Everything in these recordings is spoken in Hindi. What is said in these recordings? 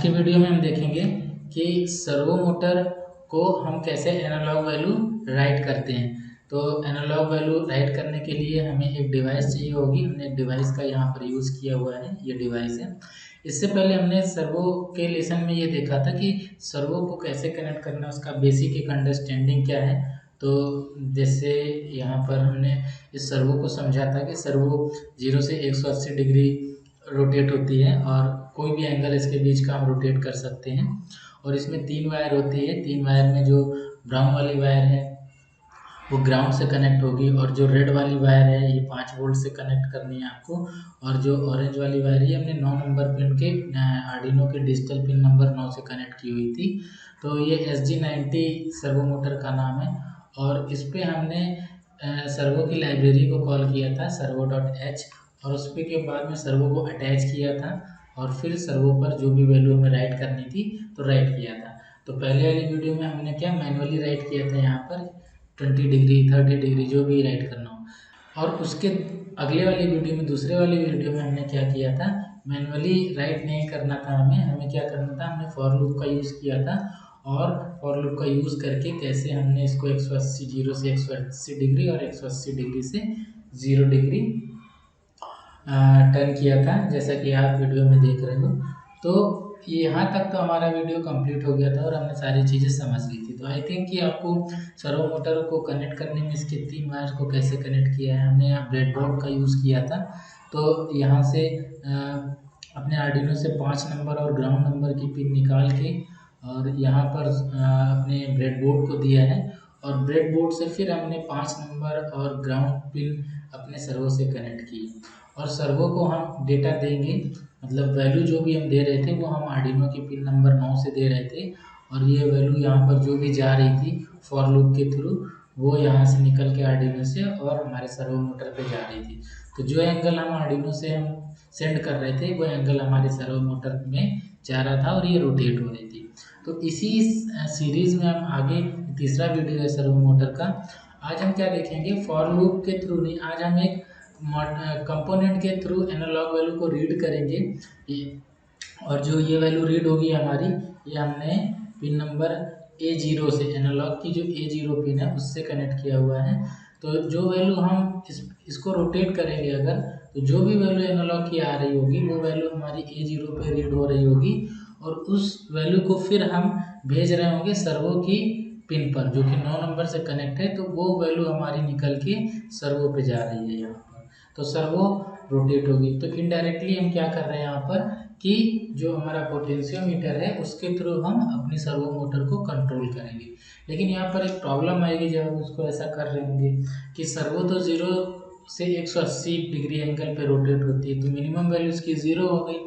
की वीडियो में हम देखेंगे कि सर्वो मोटर को हम कैसे एनालॉग वैल्यू राइट करते हैं। तो एनालॉग वैल्यू राइट करने के लिए हमें एक डिवाइस चाहिए होगी। हमने एक डिवाइस का यहाँ पर यूज़ किया हुआ है, ये डिवाइस है। इससे पहले हमने सर्वो के लेसन में ये देखा था कि सर्वो को कैसे कनेक्ट करना, उसका बेसिक एक अंडरस्टैंडिंग क्या है। तो जैसे यहाँ पर हमने इस सर्वो को समझा था कि सर्वो 0 से 180 डिग्री रोटेट होती है और कोई भी एंगल इसके बीच का हम रोटेट कर सकते हैं। और इसमें 3 वायर होती है। 3 वायर में जो ब्राउन वाली वायर है वो ग्राउंड से कनेक्ट होगी, और जो रेड वाली वायर है ये 5 वोल्ट से कनेक्ट करनी है आपको। और जो ऑरेंज वाली वायर है हमने 9 नंबर पिन के आर्डिनो के डिजिटल पिन नंबर 9 से कनेक्ट की हुई थी। तो ये SG90 सर्वो मोटर का नाम है। और इस पर हमने सर्वो की लाइब्रेरी को कॉल किया था servo.h, और उस पर के बाद में सर्वो को अटैच किया था और फिर सर्वो पर जो भी वैल्यू हमें राइट करनी थी तो राइट किया था। तो पहले वाली वीडियो में हमने क्या मैनुअली राइट किया था, यहाँ पर 20 डिग्री 30 डिग्री जो भी राइट करना हो। और उसके अगले वाली वीडियो में, दूसरे वाली वीडियो में हमने क्या किया था, मैनुअली राइट नहीं करना था हमें क्या करना था, हमने फॉर लूप का यूज़ किया था। और फॉर लूप का यूज़ करके कैसे हमने इसको 180 0 से 180 डिग्री और 180 डिग्री से 0 डिग्री टर्न किया था, जैसा कि आप वीडियो में देख रहे हो। तो यहाँ तक तो हमारा वीडियो कंप्लीट हो गया था और हमने सारी चीज़ें समझ ली थी। तो आई थिंक कि आपको सर्वो मोटर को कनेक्ट करने में इसके 3 वायर्स को कैसे कनेक्ट किया है। हमने यहाँ ब्रेडबोर्ड का यूज़ किया था। तो यहाँ से अपने आर्डिनो से 5 नंबर और ग्राउंड नंबर की पिन निकाल के और यहाँ पर अपने ब्रेडबोर्ड को दिया है, और ब्रेडबोर्ड से फिर हमने 5 नंबर और ग्राउंड पिन अपने सर्वो से कनेक्ट की। और सर्वो को हम डेटा देंगे, मतलब वैल्यू जो भी हम दे रहे थे वो हम आर्डिनो की पिन नंबर 9 से दे रहे थे। और ये वैल्यू यहाँ पर जो भी जा रही थी फॉर लूप के थ्रू, वो यहाँ से निकल के आर्डिनो से और हमारे सर्वो मोटर पे जा रही थी। तो जो एंगल हम आर्डिनो से हम सेंड कर रहे थे वो एंगल हमारे सर्वो मोटर में जा रहा था और ये रोटेट हो रही थी। तो इसी सीरीज़ में हम आगे, तीसरा वीडियो है सर्वो मोटर का। आज हम क्या देखेंगे, फॉर लूप के थ्रू नहीं, आज हम एक कंपोनेंट के थ्रू एनालॉग वैल्यू को रीड करेंगे। और जो ये वैल्यू रीड होगी हमारी, ये हमने पिन नंबर A0 से, एनालॉग की जो A0 पिन है उससे कनेक्ट किया हुआ है। तो जो वैल्यू हम इसको रोटेट करेंगे अगर, तो जो भी वैल्यू एनालॉग की आ रही होगी वो वैल्यू हमारी A0 पे रीड हो रही होगी, और उस वैल्यू को फिर हम भेज रहे होंगे सर्वो की पिन पर जो कि 9 नंबर से कनेक्ट है। तो वो वैल्यू हमारी निकल के सर्वो पे जा रही है यहाँ पर, तो सर्वो रोटेट होगी। तो इनडायरेक्टली हम क्या कर रहे हैं यहाँ पर कि जो हमारा पोटेंशियोमीटर है उसके थ्रू हम अपनी सर्वो मोटर को कंट्रोल करेंगे। लेकिन यहाँ पर एक प्रॉब्लम आएगी जब हम उसको ऐसा कर रहे होंगे कि सर्वो तो 0 से 180 डिग्री एंगल पे रोटेट होती है, तो मिनिमम वैल्यू इसकी 0 हो गई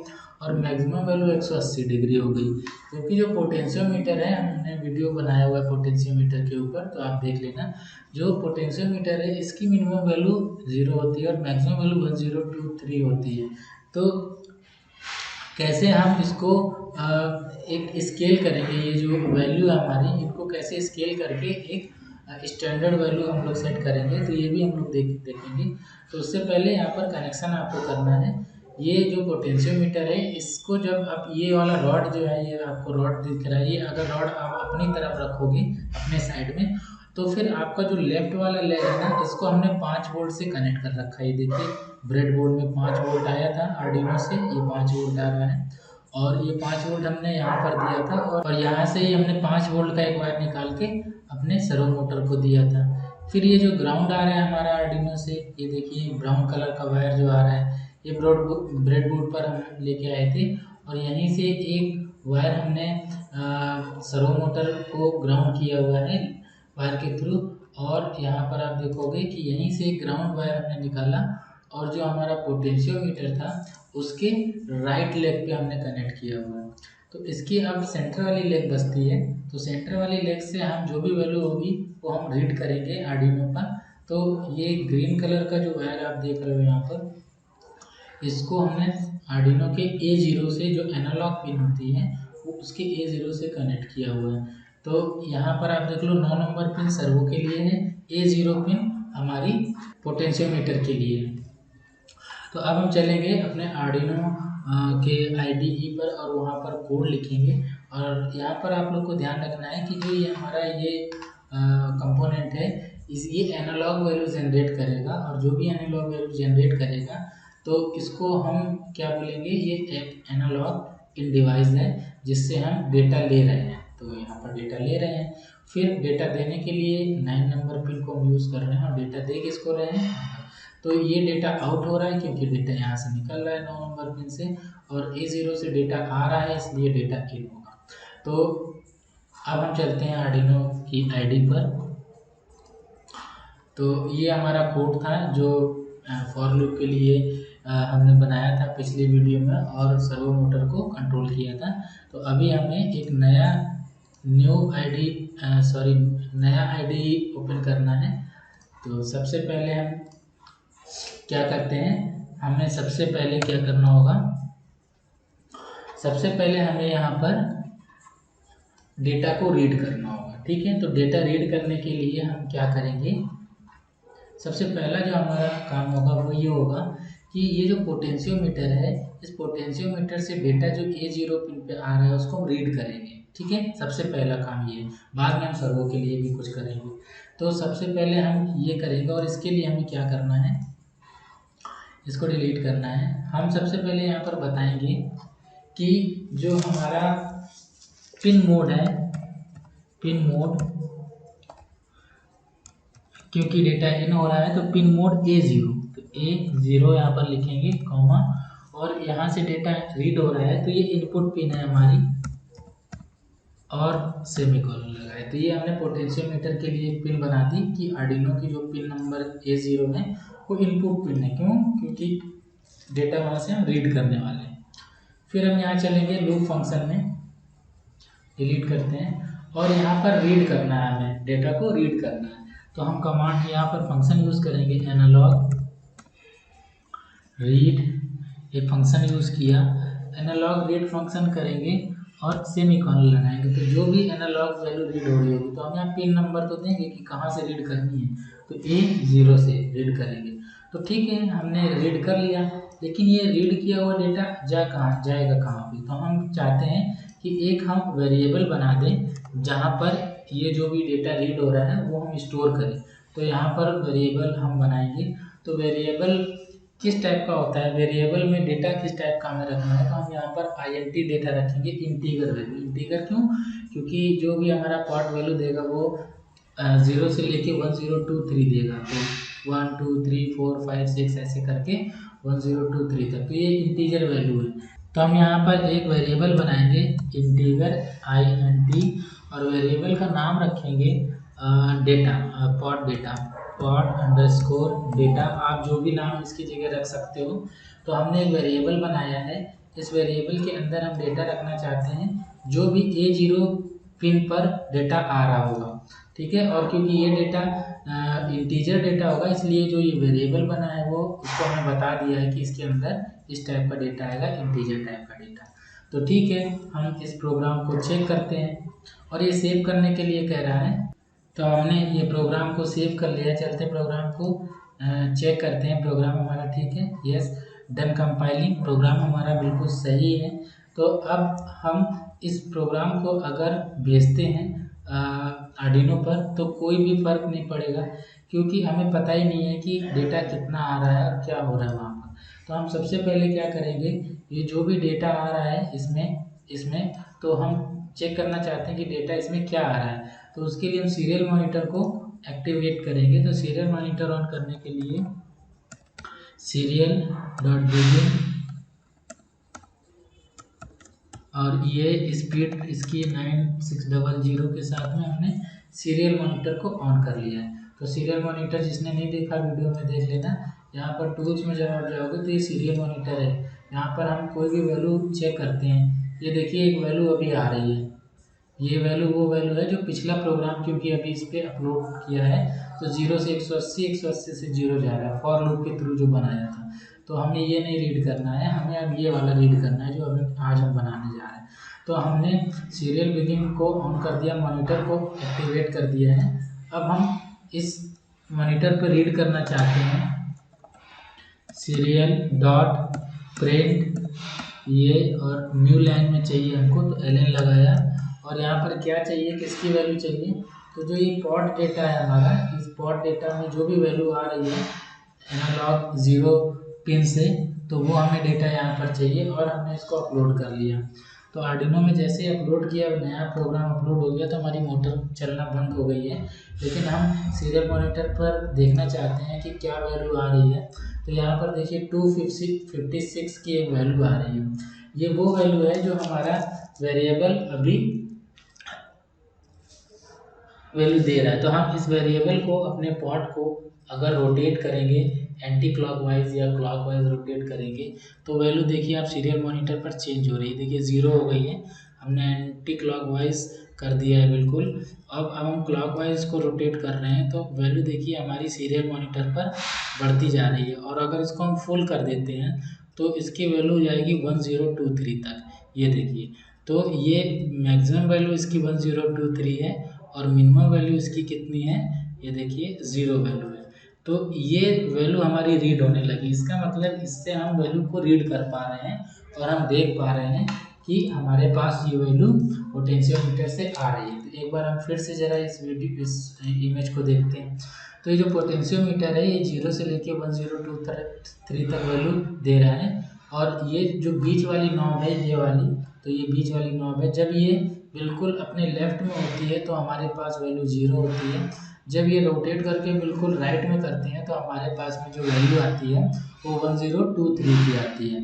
और मैक्सिमम वैल्यू 180 डिग्री हो गई। क्योंकि जो पोटेंशियोमीटर है, हमने वीडियो बनाया हुआ है पोटेंशियोमीटर के ऊपर, तो आप देख लेना। जो पोटेंशियोमीटर है इसकी मिनिमम वैल्यू 0 होती है और मैक्सिमम वैल्यू 1023 होती है। तो कैसे हम इसको एक स्केल करेंगे, ये जो वैल्यू है हमारी, इनको कैसे स्केल करके एक स्टैंडर्ड वैल्यू हम लोग सेट करेंगे, तो ये भी हम लोग देखेंगे। तो उससे पहले यहाँ पर कनेक्शन आपको करना है। ये जो पोटेंशियोमीटर है इसको जब आप, ये वाला रॉड जो है, ये आपको रॉड दिख रहा है, ये अगर रॉड आप अपनी तरफ रखोगे अपने साइड में, तो फिर आपका जो लेफ्ट वाला लेग है ना, इसको हमने 5 वोल्ट से कनेक्ट कर रखा है। देखिए ब्रेड बोर्ड में 5 वोल्ट आया था आर्डिनो से, ये 5 वोल्ट आ रहा है, और ये 5 वोल्ट हमने यहाँ पर दिया था, और यहाँ से ही हमने 5 वोल्ट का एक वायर निकाल के अपने सर्वो मोटर को दिया था। फिर ये जो ग्राउंड आ रहा है हमारा आर्डिनो से, ये देखिए ब्राउन कलर का वायर जो आ रहा है, ये ब्रेड बोर्ड पर हम लेके आए थे, और यहीं से एक वायर हमने सर्वो मोटर को ग्राउंड किया हुआ है वायर के थ्रू। और यहाँ पर आप देखोगे कि यहीं से एक ग्राउंड वायर हमने निकाला, और जो हमारा पोटेंशियोमीटर था उसके राइट लेग पे हमने कनेक्ट किया हुआ है। तो इसकी अब सेंटर वाली लेग बचती है, तो सेंटर वाली लेग से हम जो भी वैल्यू होगी वो हम रीड करेंगे आर्डिनो पर। तो ये ग्रीन कलर का जो वायर आप देख रहे हो यहाँ पर, इसको हमने आर्डिनो के A0 से, जो एनालॉग पिन होती है वो उसके A0 से कनेक्ट किया हुआ है। तो यहाँ पर आप देख लो 9 नंबर पिन सर्वो के लिए है, A0 पिन हमारी पोटेंशियोमीटर के लिए है। तो अब हम चलेंगे अपने आर्डिनो के IDE पर और वहाँ पर कोड लिखेंगे। और यहाँ पर आप लोग को ध्यान रखना है कि जो ये हमारा ये कंपोनेंट है ये एनालॉग वैल्यू जनरेट करेगा, और जो भी एनालॉग वैल्यू जनरेट करेगा तो इसको हम क्या बोलेंगे, ये एक एनालॉग इन डिवाइस है जिससे हम डेटा ले रहे हैं। तो यहाँ पर डेटा ले रहे हैं, फिर डेटा देने के लिए 9 नंबर पिन को हम यूज़ कर रहे हैं और डेटा दे किसको रहे हैं। तो ये डेटा आउट हो रहा है क्योंकि डेटा यहाँ से निकल रहा है 9 नंबर पिन से, और A0 से डेटा आ रहा है इसलिए डेटा इन होगा। तो अब हम चलते हैं आर्डिनो की ID पर। तो ये हमारा कोड था जो फॉर लूप के लिए हमने बनाया था पिछले वीडियो में और सर्वो मोटर को कंट्रोल किया था। तो अभी हमें एक नया ID ओपन करना है। तो सबसे पहले हम क्या करते हैं, हमें सबसे पहले क्या करना होगा, सबसे पहले हमें यहाँ पर डेटा को रीड करना होगा। ठीक है, तो डेटा रीड करने के लिए हम क्या करेंगे, सबसे पहला जो हमारा काम होगा वो ये होगा कि ये जो पोटेंशियोमीटर है, इस पोटेंशियोमीटर से डेटा जो A0 पिन पे आ रहा है उसको हम रीड करेंगे। ठीक है, सबसे पहला काम ये, बाद में हम सर्वो के लिए भी कुछ करेंगे। तो सबसे पहले हम ये करेंगे, और इसके लिए हमें क्या करना है, इसको डिलीट करना है। हम सबसे पहले यहाँ पर बताएंगे कि जो हमारा पिन मोड है, पिन मोड, क्योंकि डेटा इन हो रहा है तो पिन मोड A0, तो A0 यहाँ पर लिखेंगे कॉमा, और यहाँ से डेटा रीड हो रहा है तो ये इनपुट पिन है हमारी, और सेमीकोलन लगाए। तो ये हमने पोटेंशियोमीटर के लिए पिन बना दी कि आर्डिनो की जो पिन नंबर A0 है वो इनपुट पिन है। क्यों, क्योंकि डेटा वहाँ से हम रीड करने वाले हैं। फिर हम यहाँ चलेंगे लूप फंक्शन में, डिलीट करते हैं, और यहाँ पर रीड करना है, हमें डेटा को रीड करना है। तो हम कमांड यहाँ पर फंक्शन यूज़ करेंगे, एनालॉग रीड, एक फंक्शन यूज़ किया, एनालॉग रीड फंक्शन करेंगे और सेमीकोलन लगाएंगे। तो जो भी एनालॉग वैल्यू रीड हो रही होगी, तो हम यहाँ पिन नंबर तो देंगे कि कहाँ से रीड करनी है, तो A0 से रीड करेंगे। तो ठीक है, हमने रीड कर लिया, लेकिन ये रीड किया हुआ डेटा जाएगा कहाँ पे, तो हम चाहते हैं कि एक हम वेरिएबल बना दें जहाँ पर ये जो भी डेटा रीड हो रहा है वो हम स्टोर करें। तो यहाँ पर वेरिएबल हम बनाएंगे। तो वेरिएबल किस टाइप का होता है, वेरिएबल में डेटा किस टाइप का हमें रखना है, तो हम यहाँ पर INT डेटा रखेंगे, इंटीगर वैल्यू। इंटीगर क्यों, क्योंकि जो भी हमारा पार्ट वैल्यू देगा वो 0 से लेके 1023 देगा। तो 1 2 3 4 5 6 ऐसे करके 1023 तक, तो ये इंटीजर वैल्यू है। तो हम यहाँ पर एक वेरिएबल बनाएंगे इंटीगर INT, और वेरिएबल का नाम रखेंगे डेटा, पॉड अंडरस्कोर डेटा, आप जो भी नाम इसकी जगह रख सकते हो। तो हमने एक वेरिएबल बनाया है, इस वेरिएबल के अंदर हम डेटा रखना चाहते हैं जो भी A0 पिन पर डेटा आ रहा होगा। ठीक है, और क्योंकि ये डेटा इंटीजर डेटा होगा इसलिए जो ये वेरिएबल बना है वो उसको हमें बता दिया है कि इसके अंदर इस टाइप का डेटा आएगा, इंटीजर टाइप का डेटा। तो ठीक है, हम इस प्रोग्राम को चेक करते हैं, और ये सेव करने के लिए कह रहा है। तो हमने ये प्रोग्राम को सेव कर लिया, चलते प्रोग्राम को चेक करते हैं, प्रोग्राम हमारा ठीक है, यस डन कंपाइलिंग, प्रोग्राम हमारा बिल्कुल सही है। तो अब हम इस प्रोग्राम को अगर भेजते हैं आर्डिनो पर तो कोई भी फ़र्क नहीं पड़ेगा, क्योंकि हमें पता ही नहीं है कि डेटा कितना आ रहा है और क्या हो रहा है वहाँ पर। तो हम सबसे पहले क्या करेंगे, ये जो भी डेटा आ रहा है इसमें तो हम चेक करना चाहते हैं कि डेटा इसमें क्या आ रहा है। तो उसके लिए हम सीरियल मॉनिटर को एक्टिवेट करेंगे। तो सीरियल मॉनिटर ऑन करने के लिए serial.begin, और ये स्पीड इसकी 9600 के साथ में हमने सीरियल मॉनिटर को ऑन कर लिया है। तो सीरियल मॉनिटर जिसने नहीं देखा वीडियो में देख लेना, यहाँ पर टूल्स में जब आप जाओगे तो ये सीरियल मॉनिटर है, यहाँ पर हम कोई भी वैल्यू चेक करते हैं। ये देखिए एक वैल्यू अभी आ रही है, ये वैल्यू वो वैल्यू है जो पिछला प्रोग्राम क्योंकि अभी इस पर अपलोड किया है, तो 0 से 180, 180 से 0 जा रहा है, फॉर लूप के थ्रू जो बनाया था। तो हमें ये नहीं रीड करना है, हमें अब ये वाला रीड करना है जो अभी आज हम बनाने जा रहे हैं। तो हमने सीरियल बिगिन को ऑन कर दिया, मॉनिटर को एक्टिवेट कर दिया है। अब हम इस मॉनिटर पर रीड करना चाहते हैं serial.print ये और न्यू लाइन में चाहिए हमको, तो ln लगाया। और यहाँ पर क्या चाहिए, किसकी वैल्यू चाहिए, तो जो ये पॉट डेटा है हमारा, इस पॉट डेटा में जो भी वैल्यू आ रही है एनालॉग 0 पिन से, तो वो हमें डेटा यहाँ पर चाहिए और हमने इसको अपलोड कर लिया। तो आर्डिनो में जैसे ही अपलोड किया, नया प्रोग्राम अपलोड हो गया, तो हमारी मोटर चलना बंद हो गई है। लेकिन हम सीरियल मॉनिटर पर देखना चाहते हैं कि क्या वैल्यू आ रही है। तो यहाँ पर देखिए 256 की एक वैल्यू आ रही है। ये वो वैल्यू है जो हमारा वेरिएबल अभी वैल्यू दे रहा है। तो हम इस वेरिएबल को, अपने पॉट को अगर रोटेट करेंगे एंटी क्लॉकवाइज या क्लॉकवाइज रोटेट करेंगे, तो वैल्यू देखिए आप सीरियल मॉनिटर पर चेंज हो रही है। देखिए 0 हो गई है, हमने एंटी क्लॉकवाइज कर दिया है बिल्कुल। अब हम क्लॉकवाइज को रोटेट कर रहे हैं, तो वैल्यू देखिए हमारी सीरियल मॉनिटर पर बढ़ती जा रही है। और अगर इसको हम फुल कर देते हैं तो इसकी वैल्यू हो जाएगी 1023 तक। ये देखिए, तो ये मैक्सिमम वैल्यू इसकी 1023 है और मिनिमम वैल्यू इसकी कितनी है, ये देखिए 0 वैल्यू है। तो ये वैल्यू हमारी रीड होने लगी। इसका मतलब इससे हम वैल्यू को रीड कर पा रहे हैं और हम देख पा रहे हैं कि हमारे पास ये वैल्यू पोटेंशियोमीटर से आ रही है। तो एक बार हम फिर से ज़रा इस इमेज को देखते हैं। तो ये जो पोटेंशियोमीटर है, ये 0 से लेके 1023 तक वैल्यू दे रहा है। और ये जो बीच वाली नॉब है, ये वाली, तो ये बीच वाली नॉब है, जब ये बिल्कुल अपने लेफ्ट में होती है तो हमारे पास वैल्यू 0 होती है। जब ये रोटेट करके बिल्कुल राइट में करते हैं तो हमारे पास में जो वैल्यू आती है वो 1023 की आती है।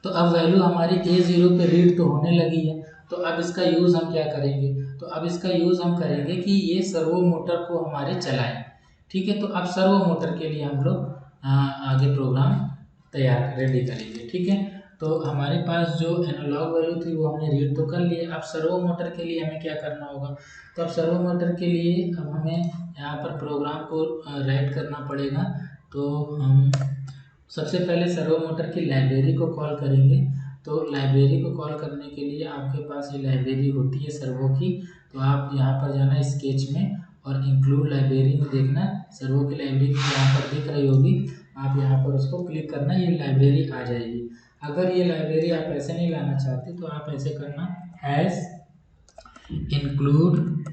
तो अब वैल्यू हमारी A0 पे रीड तो होने लगी है। तो अब इसका यूज़ हम क्या करेंगे, तो अब इसका यूज़ हम करेंगे कि ये सर्वो मोटर को हमारे चलाएं। ठीक है, तो अब सर्वो मोटर के लिए हम लोग आगे प्रोग्राम तैयार रेडी करेंगे। ठीक है, तो हमारे पास जो एनालॉग वैल्यू थी वो हमने रीड तो कर लिए। अब सर्वो मोटर के लिए हमें क्या करना होगा, तो अब सर्वो मोटर के लिए अब हमें यहाँ पर प्रोग्राम को राइट करना पड़ेगा। तो हम सबसे पहले सर्वो मोटर की लाइब्रेरी को कॉल करेंगे। तो लाइब्रेरी को कॉल करने के लिए आपके पास ये लाइब्रेरी होती है सर्वो की। तो आप यहाँ पर जाना स्केच में और इंक्लूड लाइब्रेरी में देखना, सर्वो की लाइब्रेरी यहाँ पर दिख रही होगी, आप यहाँ पर उसको क्लिक करना, ये लाइब्रेरी आ जाएगी। अगर ये लाइब्रेरी आप ऐसे नहीं लाना चाहते तो आप ऐसे करना, हैज़ इंक्लूड,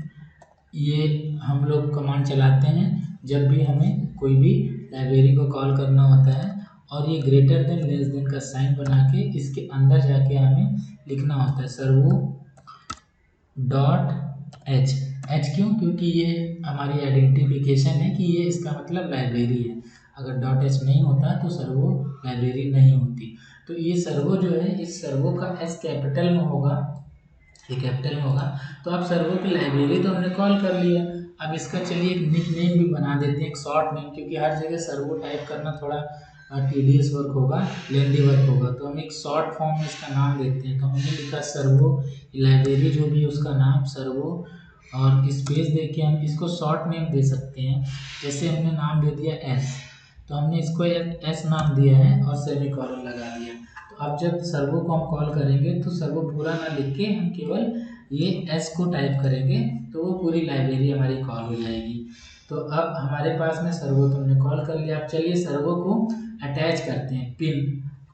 ये हम लोग कमांड चलाते हैं जब भी हमें कोई भी लाइब्रेरी को कॉल करना होता है। और ये ग्रेटर देन लेस देन का साइन बना के इसके अंदर जाके हमें लिखना होता है सर्वो डॉट एच। एच क्यों, क्योंकि ये हमारी आइडेंटिफिकेशन है कि ये इसका मतलब लाइब्रेरी है। अगर डॉट एच नहीं होता तो सर्वो लाइब्रेरी नहीं होती। तो ये सर्वो जो है, इस सर्वो का एस कैपिटल में होगा, ये कैपिटल में होगा। तो अब सर्वो की लाइब्रेरी तो हमने कॉल कर लिया। अब इसका चलिए एक निक नेम भी बना देते हैं, एक शॉर्ट नेम, क्योंकि हर जगह सर्वो टाइप करना थोड़ा टीडियस वर्क होगा, लेंदी वर्क होगा। तो हम एक शॉर्ट फॉर्म में इसका नाम देते हैं। तो हमने लिखा सर्वो लाइब्रेरी, जो भी है उसका नाम सर्वो, और स्पेस दे के हम इसको शॉर्ट नेम दे सकते हैं। जैसे हमने नाम दे दिया एस, तो हमने इसको एस नाम दिया है और सेमीकोलन लगा दिया। तो अब जब सर्वो को हम कॉल करेंगे तो सर्वो पूरा ना लिख के हम केवल ये एस को टाइप करेंगे, तो वो पूरी लाइब्रेरी हमारी कॉल हो जाएगी। तो अब हमारे पास में सर्वो तो हमने कॉल कर लिया। अब चलिए सर्वो को अटैच करते हैं।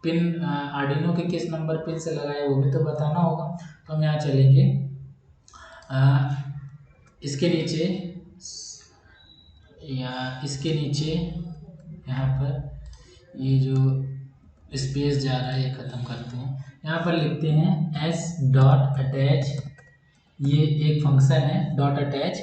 पिन आर्डिनो के किस नंबर पिन से लगाया वो भी तो बताना होगा। तो हम यहाँ चलेंगे, इसके नीचे, या इसके नीचे यहाँ पर ये जो स्पेस जा रहा है ये ख़त्म करते हैं। यहाँ पर लिखते हैं एस डॉट अटैच, ये एक फंक्शन है डॉट अटैच,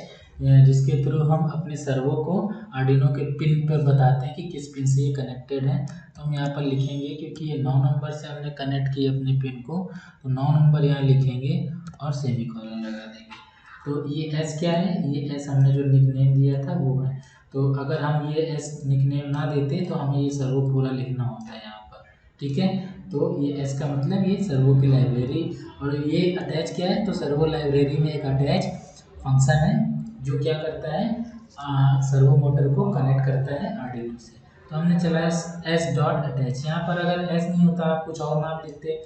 जिसके थ्रू हम अपने सर्वो को आर्डिनो के पिन पर बताते हैं कि किस पिन से ये कनेक्टेड है। तो हम यहाँ पर लिखेंगे, क्योंकि ये 9 नंबर से हमने कनेक्ट किया अपने पिन को, तो 9 नंबर यहाँ लिखेंगे और सेमीकोलन लगा देंगे। तो ये एस क्या है, ये एस हमने जो निकनेम दिया था वो है। तो अगर हम ये एस निकनेम ना देते तो हमें ये सर्वो पूरा लिखना होता है यहाँ पर। ठीक है, तो ये एस का मतलब ये सर्वो की लाइब्रेरी, और ये अटैच क्या है, तो सर्वो लाइब्रेरी में एक अटैच फंक्शन है जो क्या करता है, सर्वो मोटर को कनेक्ट करता है आर्डिनो से। तो हमने चलाया एस डॉट अटैच। यहाँ पर अगर एस नहीं होता, आप कुछ और नाम लिखते,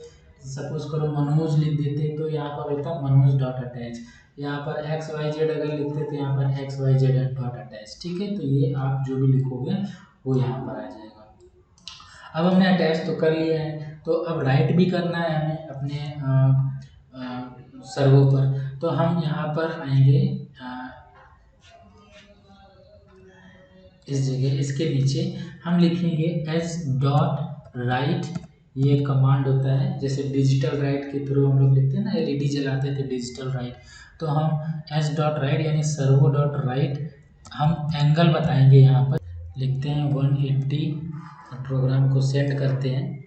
सपोज करो मनोज लिख देते, तो यहाँ पर होता मनोज डॉट अटैच। यहाँ पर एक्स वाई जेड अगर लिखते तो यहाँ पर X Y Z dot attach. ठीक है, तो ये आप जो भी लिखोगे वो यहाँ पर आ जाएगा। अब हमने अटैच तो कर लिया है, तो अब राइट भी करना है हमें अपने सर्वो पर। तो हम यहाँ पर आएंगे इस जगह, इसके नीचे हम लिखेंगे एस डॉट राइट। ये कमांड होता है, जैसे डिजिटल राइट के थ्रू हम लोग लिखते हैं ना, एलईडी जलाते थे डिजिटल राइट। तो हम एस डॉट राइट यानी सर्वो डॉट राइट, हम एंगल बताएंगे यहाँ पर, लिखते हैं 180 और प्रोग्राम को सेंड करते हैं।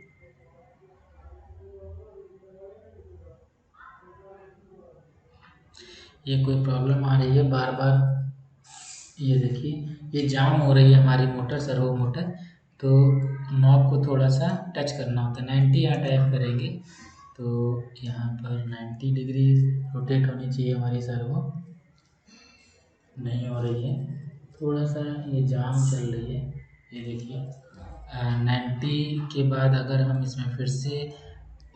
ये कोई प्रॉब्लम आ रही है बार बार, ये देखिए ये जाम हो रही है हमारी मोटर, सर्वो मोटर। तो नॉब को थोड़ा सा टच करना होता है, 90 यहाँ टाइप करेंगे तो यहाँ पर 90 डिग्री रोटेट होनी चाहिए हमारी सर्वो, नहीं हो रही है, थोड़ा सा ये जाम चल रही है। ये देखिए 90 के बाद अगर हम इसमें फिर से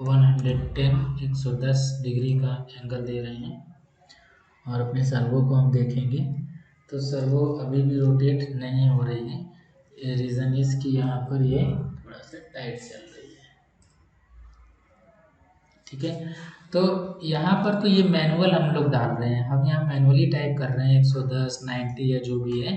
110 डिग्री का एंगल दे रहे हैं और अपने सर्वो को हम देखेंगे तो सर्वो अभी भी रोटेट नहीं हो रही है। रीज़न इसकी यहाँ पर ये थोड़ा सा टाइट चल रही है, ठीक है। तो यहाँ पर तो ये मैनुअल हम लोग डाल रहे हैं, हम यहाँ मैनुअली टाइप कर रहे हैं 110 90 या जो भी है।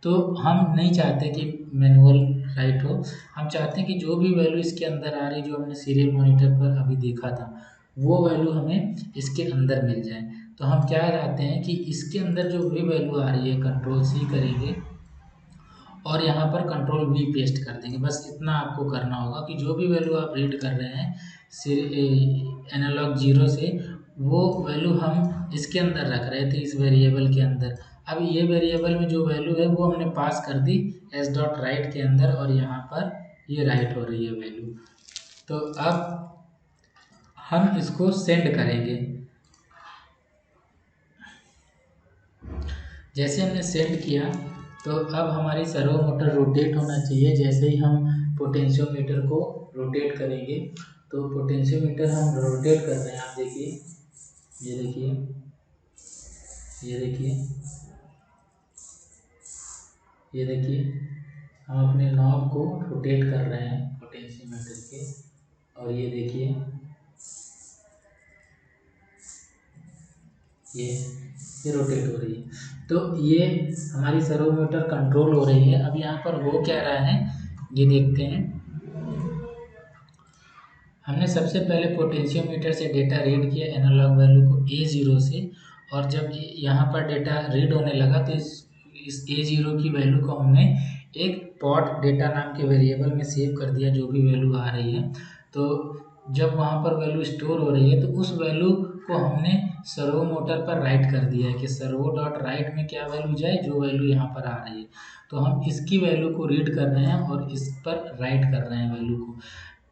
तो हम नहीं चाहते कि मैनुअल राइट हो, हम चाहते हैं कि जो भी वैल्यू इसके अंदर आ रही, जो हमने सीरियल मॉनिटर पर अभी देखा था, वो वैल्यू हमें इसके अंदर मिल जाए। तो हम क्या चाहते हैं कि इसके अंदर जो भी वैल्यू आ रही है, कंट्रोल सी करेंगे और यहाँ पर कंट्रोल वी पेस्ट कर देंगे। बस इतना आपको करना होगा कि जो भी वैल्यू आप रीड कर रहे हैं एनालॉग 0 से, वो वैल्यू हम इसके अंदर रख रहे थे, इस वेरिएबल के अंदर। अब ये वेरिएबल में जो वैल्यू है वो हमने पास कर दी एस डॉट राइट के अंदर, और यहाँ पर ये राइट हो रही है वैल्यू। तो अब हम इसको सेंड करेंगे। जैसे हमने सेंड किया तो अब हमारी सर्वो मोटर रोटेट होना चाहिए। जैसे ही हम पोटेंशियोमीटर को रोटेट करेंगे, तो पोटेंशियोमीटर हम रोटेट कर रहे हैं, आप देखिए, ये देखिए, ये देखिए, ये देखिए, हम अपने नॉब को रोटेट कर रहे हैं पोटेंशियोमीटर के, और ये देखिए ये रोटेट हो रही है। तो ये हमारी सर्वो मोटर कंट्रोल हो रही है। अब यहाँ पर हो क्या रहा है ये देखते हैं। हमने सबसे पहले पोटेंशियोमीटर से डेटा रीड किया, एनालॉग वैल्यू को A0 से, और जब यहाँ पर डेटा रीड होने लगा तो इस A0 की वैल्यू को हमने एक पॉट डेटा नाम के वेरिएबल में सेव कर दिया, जो भी वैल्यू आ रही है। तो जब वहाँ पर वैल्यू स्टोर हो रही है तो उस वैल्यू को हमने सर्वो मोटर पर राइट कर दिया है कि सर्वो डॉट राइट में क्या वैल्यू जाए, जो वैल्यू यहाँ पर आ रही है। तो हम इसकी वैल्यू को रीड कर रहे हैं और इस पर राइट कर रहे हैं वैल्यू को,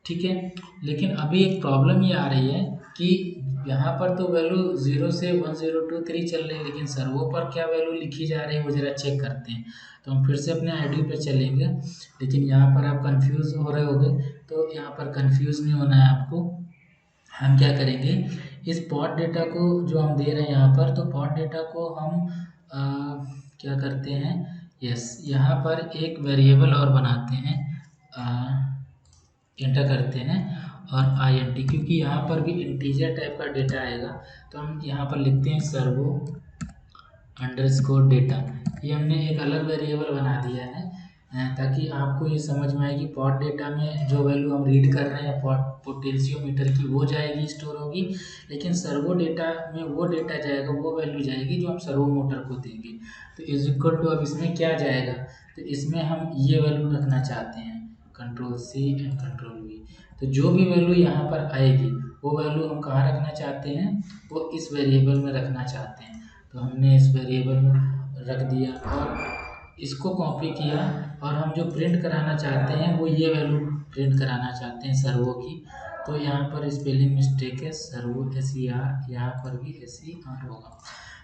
ठीक है। लेकिन अभी एक प्रॉब्लम ये आ रही है कि यहाँ पर तो वैल्यू 0 से 1023 चल रही है, लेकिन सर्वो पर क्या वैल्यू लिखी जा रही है वो ज़रा चेक करते हैं। तो हम फिर से अपने आईडी पे चलेंगे, लेकिन यहाँ पर आप कंफ्यूज हो रहे होंगे, तो यहाँ पर कंफ्यूज नहीं होना है आपको। हम क्या करेंगे, इस पॉट डेटा को जो हम दे रहे हैं यहाँ पर, तो पॉट डेटा को हम क्या करते हैं, यस, यहाँ पर एक वेरिएबल और बनाते हैं, एंटर करते हैं और INT, क्योंकि यहाँ पर भी इंटीजर टाइप का डेटा आएगा। तो हम यहाँ पर लिखते हैं सर्वो अंडरस्कोर डेटा। ये हमने एक अलग वेरिएबल बना दिया है ताकि आपको ये समझ में आए कि पॉट डेटा में जो वैल्यू हम रीड कर रहे हैं पोटेंशियोमीटर की, वो जाएगी, स्टोर होगी, लेकिन सर्वो डेटा में वो डेटा जाएगा, वो वैल्यू जाएगी जो हम सर्वो मोटर को देंगे। तो इज इक्वल टू, अब इसमें क्या जाएगा, तो इसमें हम ये वैल्यू रखना चाहते हैं, control C and control V। तो जो भी वैल्यू यहाँ पर आएगी वो वैल्यू हम कहाँ रखना चाहते हैं, वो इस वेरिएबल में रखना चाहते हैं। तो हमने इस वेरिएबल में रख दिया और इसको कॉपी किया, और हम जो प्रिंट कराना चाहते हैं वो ये वैल्यू प्रिंट कराना चाहते हैं सर्वो की। तो यहाँ पर स्पेलिंग मिस्टेक है, सर्वो SER, यहाँ पर भी SER होगा।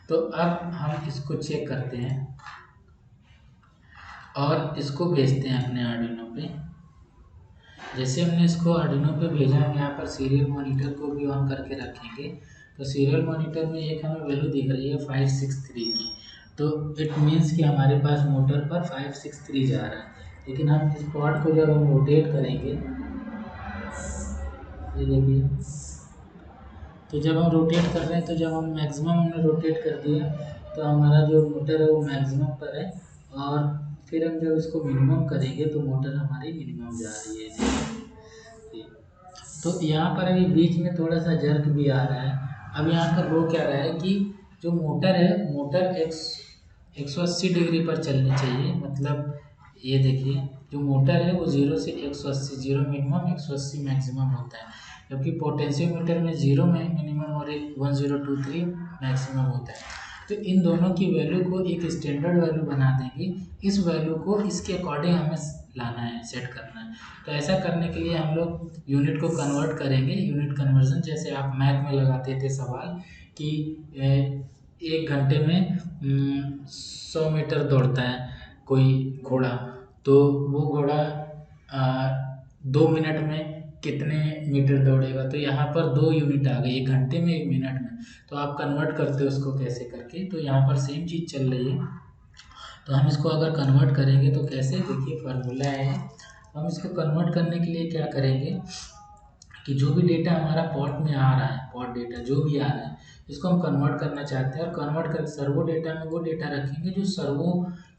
तो अब हम इसको चेक करते हैं और इसको भेजते हैं अपने आर्डिनो पे। जैसे हमने इसको आर्डिनो पे भेजा, हम यहाँ पर सीरियल मॉनिटर को भी ऑन करके रखेंगे। तो सीरियल मॉनिटर में एक हमें वैल्यू दिख रही है 563 की, तो इट मीन्स कि हमारे पास मोटर पर 563 जा रहा है। लेकिन हम इस पॉट को जब हम रोटेट करेंगे, ये देखिए, तो जब हम रोटेट कर रहे हैं तो जब हम मैक्सिमम हमने रोटेट कर दिया तो हमारा जो मोटर है वो मैक्सिमम पर है, और फिर हम जब इसको मिनिमम करेंगे तो मोटर हमारी मिनिमम जा रही है। तो यहाँ पर अभी बीच में थोड़ा सा जर्क भी आ रहा है। अब यहाँ पर हो क्या रहा है कि जो मोटर है, मोटर 180 डिग्री पर चलनी चाहिए। मतलब ये देखिए, जो मोटर है वो 0 से 180, 0 मिनिमम 180 मैक्सिमम होता है, जबकि पोटेंशियोमीटर में 0 में मिनिमम और 1023 मैक्सिमम होता है। तो इन दोनों की वैल्यू को एक स्टैंडर्ड वैल्यू बना देंगे। इस वैल्यू को इसके अकॉर्डिंग हमें लाना है, सेट करना है। तो ऐसा करने के लिए हम लोग यूनिट को कन्वर्ट करेंगे, यूनिट कन्वर्जन। जैसे आप मैथ में लगाते थे सवाल कि 1 घंटे में 100 मीटर दौड़ता है कोई घोड़ा, तो वो घोड़ा 2 मिनट में कितने मीटर दौड़ेगा। तो यहाँ पर 2 यूनिट आ गई, 1 घंटे में 1 मिनट में। तो आप कन्वर्ट करते हो उसको कैसे करके, तो यहाँ पर सेम चीज़ चल रही है। तो हम इसको अगर कन्वर्ट करेंगे तो कैसे, देखिए फार्मूला है। हम इसको कन्वर्ट करने के लिए क्या करेंगे कि जो भी डेटा हमारा पॉट में आ रहा है, पॉट डेटा जो भी आ रहा है, इसको हम कन्वर्ट करना चाहते हैं। और कन्वर्ट कर सर्वो डेटा में वो डेटा रखेंगे जो सर्वो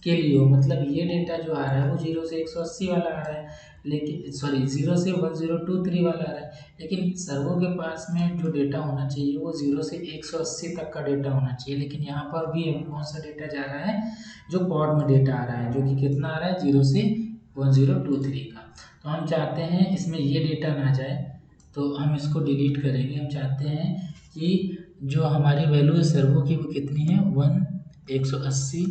के लिए हो। मतलब ये डेटा जो आ रहा है वो 0 से 180 वाला आ रहा है, लेकिन सॉरी 0 से 1023 वाला आ रहा है, लेकिन सर्वो के पास में जो डेटा होना चाहिए वो 0 से 180 तक का डेटा होना चाहिए। लेकिन यहाँ पर भी अभी कौन सा डेटा जा रहा है, जो पॉट में डेटा आ रहा है, जो कि कितना आ रहा है 0 से 1023 का। तो हम चाहते हैं इसमें ये डेटा ना जाए, तो हम इसको डिलीट करेंगे। हम चाहते हैं कि जो हमारी वैल्यू है सर्वो की वो कितनी है 180,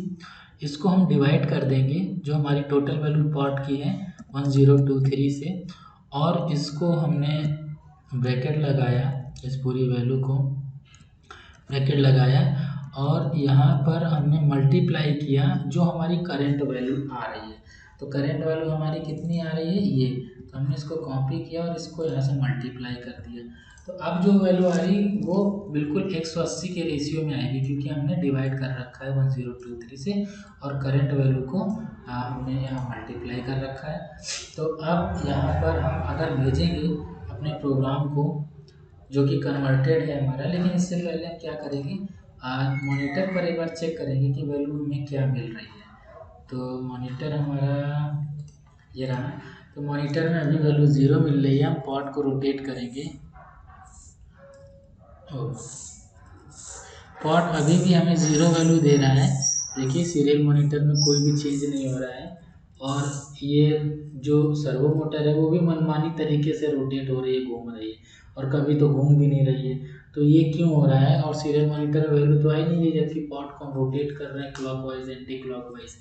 इसको हम डिवाइड कर देंगे जो हमारी टोटल वैल्यू पॉट की है 1023 से, और इसको हमने ब्रैकेट लगाया, इस पूरी वैल्यू को ब्रैकेट लगाया, और यहाँ पर हमने मल्टीप्लाई किया जो हमारी करंट वैल्यू आ रही है। तो करंट वैल्यू हमारी कितनी आ रही है ये, तो हमने इसको कॉपी किया और इसको यहाँ से मल्टीप्लाई कर दिया। तो अब जो वैल्यू आ रही वो बिल्कुल 180 के रेशियो में आएगी, क्योंकि हमने डिवाइड कर रखा है 1023 से, और करंट वैल्यू को हमने यहाँ मल्टीप्लाई कर रखा है। तो अब यहाँ पर हम अगर भेजेंगे अपने प्रोग्राम को, जो कि कन्वर्टेड है हमारा, लेकिन इससे पहले हम क्या करेंगे, मॉनिटर पर एक बार चेक करेंगे कि वैल्यू हमें क्या मिल रही है। तो मॉनिटर हमारा ये रहा, तो मॉनिटर में अभी वैल्यू 0 मिल रही है। हम पॉट को रोटेट करेंगे, पॉट अभी भी हमें 0 वैल्यू दे रहा है। देखिए सीरियल मॉनिटर में कोई भी चेंज नहीं हो रहा है, और ये जो सर्वो मोटर है वो भी मनमानी तरीके से रोटेट हो रही है, घूम रही है, और कभी तो घूम भी नहीं रही है। तो ये क्यों हो रहा है, और सीरियल मॉनिटर में वैल्यू तो आई नहीं है, जबकि पॉट को हम रोटेट कर रहे हैं क्लॉकवाइज एंटी क्लॉकवाइज।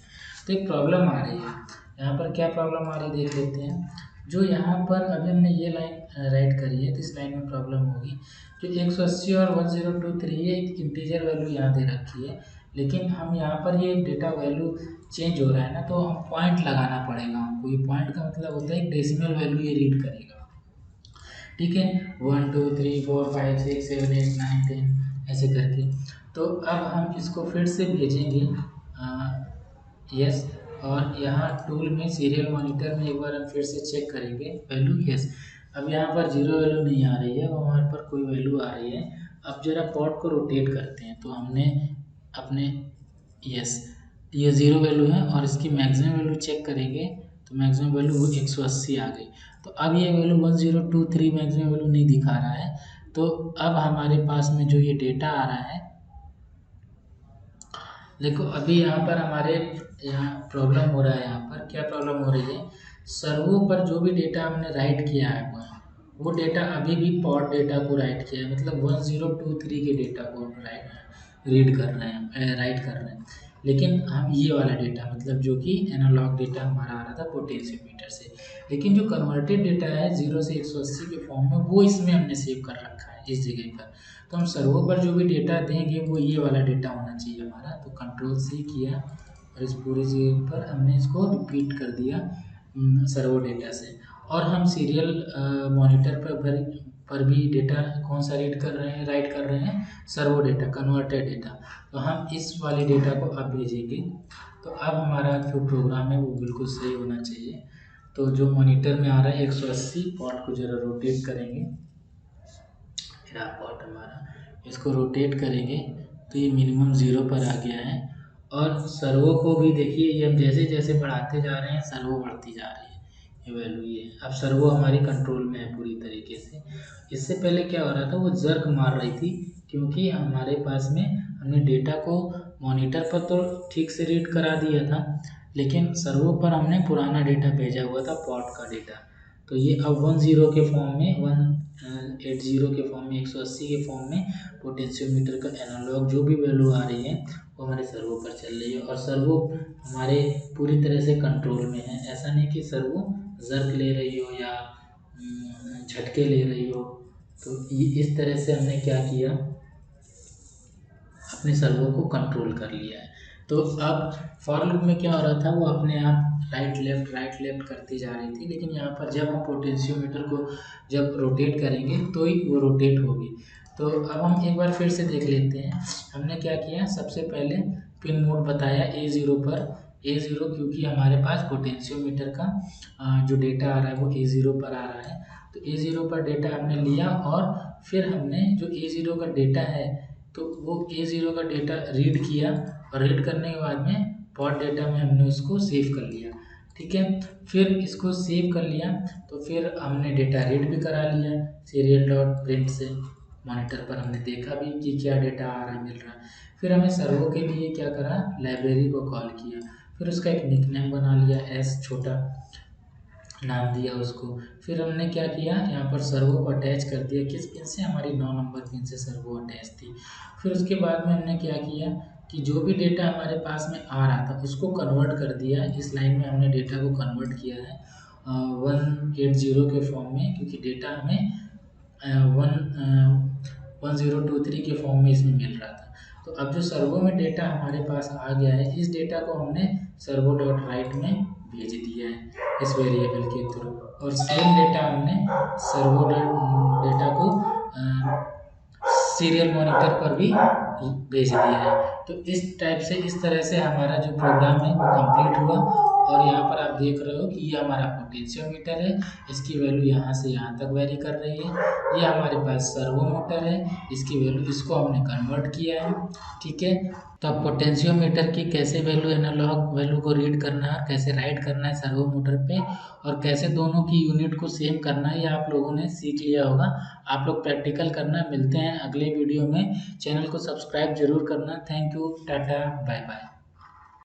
तो एक प्रॉब्लम आ रही है यहाँ पर। क्या प्रॉब्लम आ रही है देख लेते हैं। जो यहाँ पर अभी हमने ये लाइन राइट करी है, तो इस लाइन में प्रॉब्लम होगी। जो 180 और 1023 है, एक इंटीजर वैल्यू यहाँ दे रखी है, लेकिन हम यहाँ पर ये डेटा वैल्यू चेंज हो रहा है ना, तो हम पॉइंट लगाना पड़ेगा हमको। ये पॉइंट का मतलब होता है एक डेसिमल वैल्यू ये रीड करेगा, ठीक है, 1 2 3 4 5 6 7 8 9 10 ऐसे करके। तो अब हम इसको फिर से भेजेंगे यस, और यहाँ टूल में सीरियल मॉनिटर में एक बार हम फिर से चेक करेंगे वैल्यू, यस। अब यहाँ पर 0 वैल्यू नहीं आ रही है, वहाँ पर कोई वैल्यू आ रही है। अब जरा पॉट को रोटेट करते हैं, तो हमने अपने यस, ये 0 वैल्यू है, और इसकी मैक्सिमम वैल्यू चेक करेंगे तो मैक्सिमम वैल्यू वो 180 आ गई। तो अब ये वैल्यू 1023 मैक्सिमम वैल्यू नहीं दिखा रहा है। तो अब हमारे पास में जो ये डेटा आ रहा है, देखो अभी यहाँ पर हमारे यहाँ प्रॉब्लम हो रहा है। यहाँ पर क्या प्रॉब्लम हो रही है, सर्वो पर जो भी डेटा हमने राइट किया है वो डेटा अभी भी पॉट डेटा को राइट किया है, मतलब 1023 के डेटा को रीड कर रहे हैं, राइट कर रहे हैं। लेकिन हम ये वाला डेटा, मतलब जो कि एनालॉग डेटा हमारा आ रहा था पोटेंशियोमीटर से, लेकिन जो कन्वर्टेड डेटा है 0 से 180 के फॉर्म में, वो इसमें हमने सेव कर रखा है इस जगह पर। तो हम सर्वो पर जो भी डेटा देंगे वो ये वाला डेटा होना चाहिए हमारा। तो कंट्रोल C किया, और इस पूरी जगह पर हमने इसको रिपीट कर दिया सर्वो डेटा से। और हम सीरियल मॉनिटर पर भी डेटा कौन सा रीड कर रहे हैं, राइट कर रहे हैं, सर्वो डेटा, कन्वर्टेड डेटा। तो हम इस वाले डेटा को अब भेजेंगे। तो अब हमारा जो प्रोग्राम है वो बिल्कुल सही होना चाहिए। तो जो मॉनिटर में आ रहा है 180, पॉट को ज़रा रोटेट करेंगे। मेरा पॉट हमारा, इसको रोटेट करेंगे तो ये मिनिमम 0 पर आ गया है। और सर्वो को भी देखिए, ये हम जैसे जैसे बढ़ाते जा रहे हैं सर्वो बढ़ती जा रही है, ये वैल्यू ये अब सर्वो हमारी कंट्रोल में है पूरी तरीके से। इससे पहले क्या हो रहा था, वो जर्क मार रही थी क्योंकि हमारे पास में हमने डेटा को मॉनिटर पर तो ठीक से रीड करा दिया था, लेकिन सर्वो पर हमने पुराना डेटा भेजा हुआ था, पॉट का डेटा। तो ये अब 10 के फॉर्म में 180 के फॉर्म में 180 के फॉर्म में पोटेंशियोमीटर का एनालॉग जो भी वैल्यू आ रही है वो हमारे सर्वो पर चल रही है। और सर्वो हमारे पूरी तरह से कंट्रोल में है, ऐसा नहीं कि सर्वो जर्क ले रही हो या झटके ले रही हो। तो ये इस तरह से हमने क्या किया, अपने सर्वो को कंट्रोल कर लिया है। तो अब फॉर लूप में क्या हो रहा था, वो अपने आप राइट लेफ्ट करती जा रही थी, लेकिन यहाँ पर जब हम पोटेंशियोमीटर को जब रोटेट करेंगे तो ही वो रोटेट होगी। तो अब हम एक बार फिर से देख लेते हैं हमने क्या किया। सबसे पहले पिन मोड बताया A0 पर, A0 क्योंकि हमारे पास पोटेंशियोमीटर का जो डेटा आ रहा है वो A0 पर आ रहा है। तो A0 पर डेटा हमने लिया और फिर हमने जो A0 का डेटा है तो वो A0 का डेटा रीड किया और रीड करने के बाद में पॉट डेटा में हमने उसको सेव कर लिया। ठीक है, फिर इसको सेव कर लिया तो फिर हमने डेटा रीड भी करा लिया सीरियल डॉट प्रिंट से। मॉनिटर पर हमने देखा भी कि क्या डेटा आ रहा है, मिल रहा है। फिर हमें सर्वो के लिए क्या करा, लाइब्रेरी को कॉल किया, फिर उसका एक निकनेम बना लिया, एस छोटा नाम दिया उसको। फिर हमने क्या किया, यहाँ पर सर्वो को अटैच कर दिया, किस पिन से, हमारी 9 नंबर पिन से सर्वो अटैच थी। फिर उसके बाद में हमने क्या किया कि जो भी डेटा हमारे पास में आ रहा था उसको कन्वर्ट कर दिया। इस लाइन में हमने डेटा को कन्वर्ट किया है 180 के फॉर्म में, क्योंकि डेटा हमें 1023 के फॉर्म में इसमें मिल रहा था। तो अब जो सर्वो में डेटा हमारे पास आ गया है, इस डेटा को हमने सर्वो डॉट राइट में भेज दिया है इस वेरिएबल के थ्रू, और सेम डेटा हमने सर्वो डेटा को सीरियल मॉनिटर पर भी भेज दिया है। तो इस टाइप से, इस तरह से हमारा जो प्रोग्राम है वो कंप्लीट हुआ। और यहाँ पर आप देख रहे हो कि ये हमारा पोटेंशियोमीटर है, इसकी वैल्यू यहाँ से यहाँ तक वेरी कर रही है। ये हमारे पास सर्वो मोटर है, इसकी वैल्यू, इसको हमने कन्वर्ट किया है। ठीक है, तो अब पोटेंशियोमीटर की कैसे वैल्यू, एनालॉग वैल्यू को रीड करना है, कैसे राइट करना है सर्वो मोटर पे, और कैसे दोनों की यूनिट को सेम करना है, ये आप लोगों ने सीख लिया होगा। आप लोग प्रैक्टिकल करना। मिलते हैं अगले वीडियो में। चैनल को सब्सक्राइब जरूर करना। Thank you, tata, bye bye.